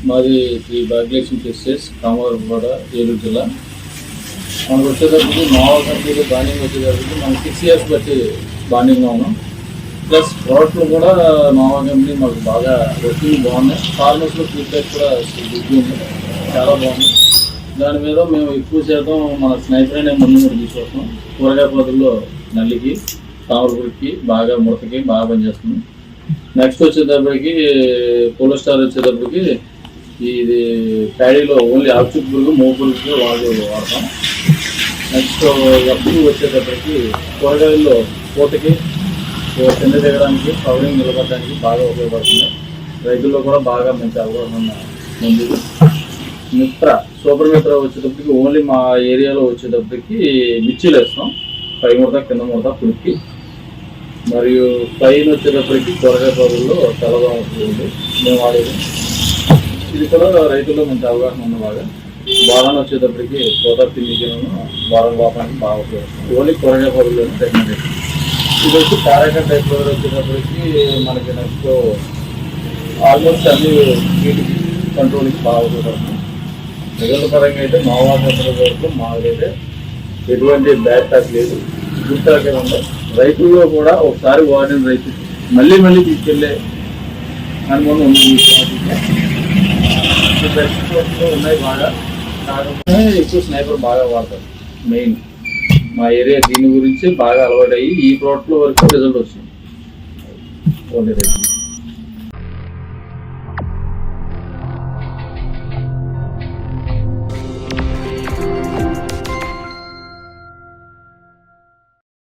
మాది శ్రీ భాగ్యలక్ష్మి టెక్స్టైల్స్ కామవరపాడ ఏలూరు జిల్లా. మనకు వచ్చేటప్పటికి మావా కంపెనీలో బాండింగ్ వచ్చేటప్పటికి మనం 6 years బట్టి బాండింగ్లో ఉన్నాం. ప్లస్ ప్రోడక్ట్లు కూడా మావా కంపెనీ మాకు బాగా వర్కింగ్ బాగున్నాయి. ఫార్మర్స్లో ఫీడ్బ్యాక్ కూడా గుడ్ ఉంది, చాలా బాగుంది. దాని మీద మేము ఎక్కువ శాతం మన స్నైపర్ అనే మందు కూడా తీసుకొస్తాం. కూరగాయ పొదల్లో నల్లికి, తామరపురికి, బాగా ముడతకి బాగా పనిచేస్తుంది. నెక్స్ట్ వచ్చేటప్పటికి పోలోస్టార్ వచ్చేటప్పటికి ఇది ప్యాడీలో ఓన్లీ ఆకుచుట్టు పురుగు, మోపురుగు వాడతాం. నెక్స్ట్ ఎప్పుడు వచ్చేటప్పటికి కూరగాయల్లో పూతకి, కింద దిగడానికి, కవరింగ్ నిలబడడానికి బాగా ఉపయోగపడుతుంది. రైతుల్లో కూడా బాగా మంచి అవగాహన ఉంది. మిత్ర సూపర్ మిత్ర వచ్చేటప్పటికి ఓన్లీ మా ఏరియాలో వచ్చేటప్పటికి మిర్చీలు వేస్తాం. పై ముడత, కింద ముడత, పులికి. మరియు పైన వచ్చేటప్పటికి కూరగాయ పొదల్లో తెల్లగా ఉంటుంది మేము వాడేది. ఇది కూడా రైతుల్లో మంచి అవగాహన ఉన్న బాగా. బాగా వచ్చేటప్పటికి పూత, పిల్లికిను, బాగా లోపానికి బాగా ఉపయోగిస్తాం. ఓన్లీ కూరగాయ పొదల్లోనే రికమెండేషన్. ఇది వచ్చి పారాకా టైప్ వచ్చేటప్పటికి మనకి నెక్స్ట్ ఆల్మోస్ట్ అన్ని వీటికి కంట్రోల్కి బాగా ఉపయోగపడుతుంది. రిజల్ట్ పరంగా అయితే మావా కంపెనీ వరకు మాకైతే ఎటువంటి బ్యాడ్ టాక్ లేదు, గుడ్ టాకే ఉంది. రైతుల్లో కూడా ఒకసారి వాడిన రైతు మళ్ళీ మళ్ళీ తీసుకెళ్ళే అనుభవం ఉంది. ఉన్నాయి బాగా. కాకపోతే ఎక్కువ స్నైపర్ బాగా వాడతారు. మెయిన్ మా ఏరియా దీని గురించి బాగా అలవాటు అయ్యి ఈ ప్రోడక్ట్లో వరకు రిజల్ట్ వస్తుంది. ఓన్లీ రైతు.